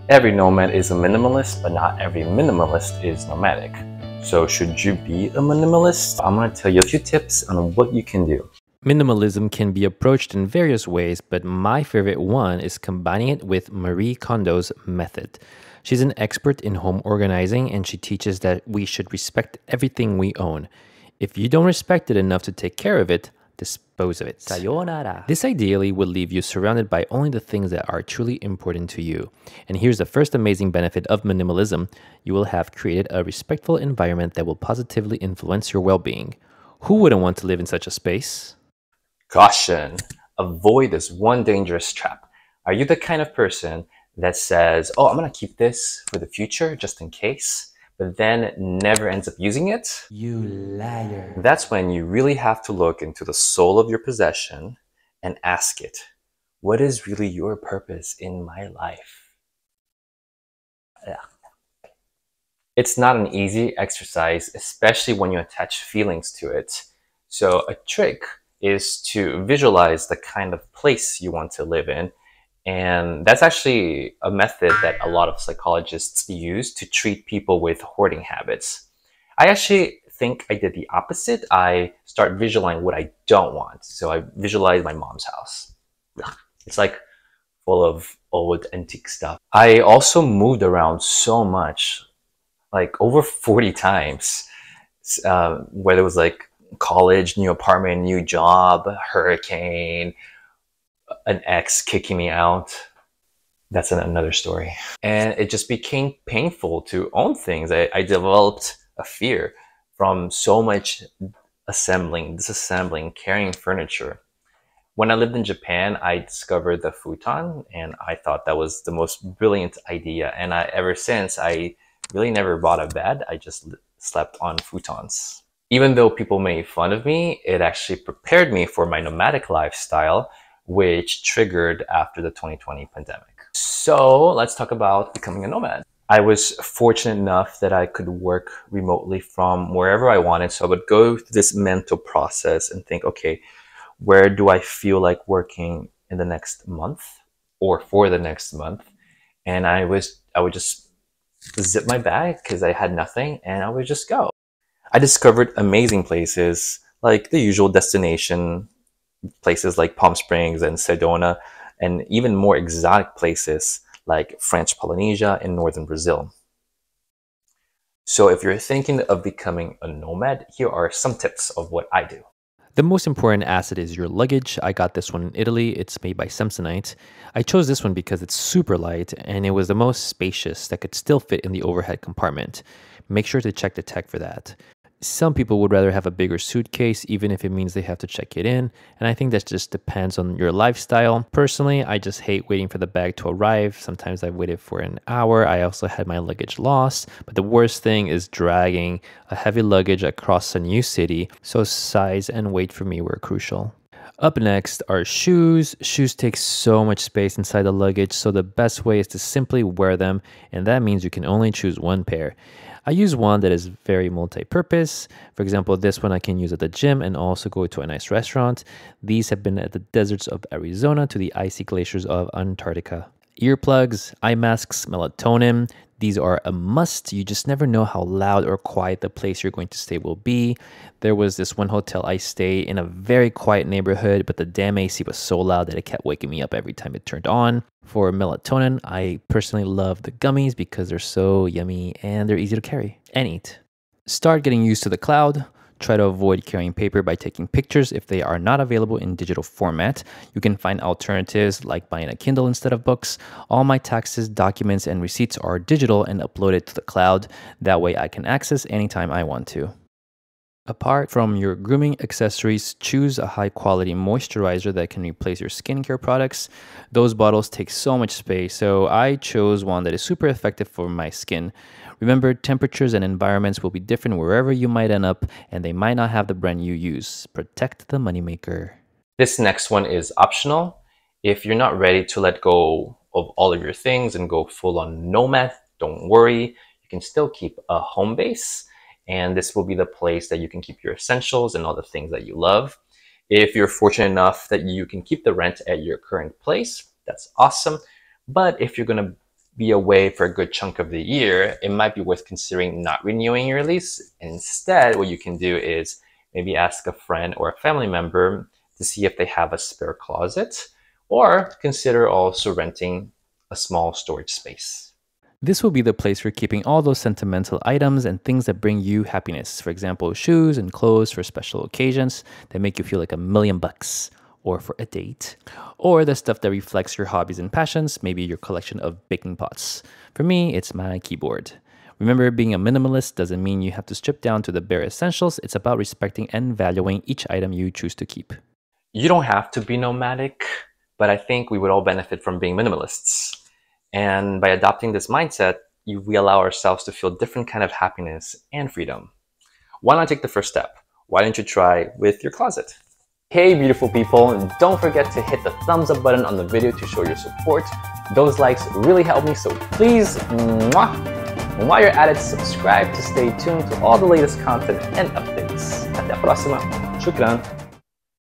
Every nomad is a minimalist, but not every minimalist is nomadic. So should you be a minimalist? I'm going to tell you a few tips on what you can do. Minimalism can be approached in various ways, but my favorite one is combining it with Marie Kondo's method. She's an expert in home organizing, and she teaches that we should respect everything we own. If you don't respect it enough to take care of it, dispose of it. Sayonara. This ideally would leave you surrounded by only the things that are truly important to you. And here's the first amazing benefit of minimalism. You will have created a respectful environment that will positively influence your well-being. Who wouldn't want to live in such a space? Caution! Avoid this one dangerous trap. Are you the kind of person that says, oh, I'm going to keep this for the future just in case, but then never ends up using it? You liar. That's when you really have to look into the soul of your possession and ask it, what is really your purpose in my life? It's not an easy exercise, especially when you attach feelings to it. So a trick is to visualize the kind of place you want to live in. And that's actually a method that a lot of psychologists use to treat people with hoarding habits. I actually think I did the opposite. I start visualizing what I don't want. So I visualize my mom's house. It's like full of old antique stuff. I also moved around so much, like over 40 times, whether it was like college, new apartment, new job, hurricane, an ex kicking me out. That's another story. And it just became painful to own things. I developed a fear from so much assembling, disassembling, carrying furniture. When I lived in Japan, I discovered the futon, and I thought that was the most brilliant idea. And ever since, I really never bought a bed. I just slept on futons. Even though people made fun of me, it actually prepared me for my nomadic lifestyle, which triggered after the 2020 pandemic. So let's talk about becoming a nomad. I was fortunate enough that I could work remotely from wherever I wanted. So I would go through this mental process and think, okay, where do I feel like working in the next month or for the next month? And I would just zip my bag because I had nothing, and I would just go. I discovered amazing places like the usual destination places like Palm Springs and Sedona, and even more exotic places like French Polynesia and northern Brazil. So if you're thinking of becoming a nomad, here are some tips of what I do. The most important asset is your luggage. I got this one in Italy. It's made by Samsonite. I chose this one because it's super light and it was the most spacious that could still fit in the overhead compartment. Make sure to check the tech for that. Some people would rather have a bigger suitcase, even if it means they have to check it in. And I think that just depends on your lifestyle. Personally, I just hate waiting for the bag to arrive. Sometimes I've waited for an hour. I also had my luggage lost. But the worst thing is dragging a heavy luggage across a new city. So size and weight for me were crucial. Up next are shoes. Shoes take so much space inside the luggage, so the best way is to simply wear them, and that means you can only choose one pair. I use one that is very multi-purpose. For example, this one I can use at the gym and also go to a nice restaurant. These have been at the deserts of Arizona to the icy glaciers of Antarctica. Earplugs, eye masks, melatonin. These are a must. You just never know how loud or quiet the place you're going to stay will be. There was this one hotel I stayed in a very quiet neighborhood, but the damn AC was so loud that it kept waking me up every time it turned on. For melatonin, I personally love the gummies because they're so yummy and they're easy to carry and eat. Start getting used to the cloud. Try to avoid carrying paper by taking pictures if they are not available in digital format. You can find alternatives like buying a Kindle instead of books. All my taxes, documents, and receipts are digital and uploaded to the cloud. That way I can access anytime I want to. Apart from your grooming accessories, choose a high-quality moisturizer that can replace your skincare products. Those bottles take so much space, so I chose one that is super effective for my skin. Remember, temperatures and environments will be different wherever you might end up, and they might not have the brand you use. Protect the moneymaker. This next one is optional. If you're not ready to let go of all of your things and go full on nomad, don't worry. You can still keep a home base. And this will be the place that you can keep your essentials and all the things that you love. If you're fortunate enough that you can keep the rent at your current place, that's awesome. But if you're going to be away for a good chunk of the year, it might be worth considering not renewing your lease. Instead, what you can do is maybe ask a friend or a family member to see if they have a spare closet, or consider also renting a small storage space. This will be the place for keeping all those sentimental items and things that bring you happiness. For example, shoes and clothes for special occasions that make you feel like $1,000,000, or for a date. Or the stuff that reflects your hobbies and passions, maybe your collection of baking pots. For me, it's my keyboard. Remember, being a minimalist doesn't mean you have to strip down to the bare essentials. It's about respecting and valuing each item you choose to keep. You don't have to be nomadic, but I think we would all benefit from being minimalists. And by adopting this mindset, we allow ourselves to feel different kind of happiness and freedom. Why not take the first step? Why don't you try with your closet? Hey beautiful people, and don't forget to hit the thumbs up button on the video to show your support. Those likes really help me, so please, mwah! And while you're at it, subscribe to stay tuned to all the latest content and updates. Até a próxima. Shukran.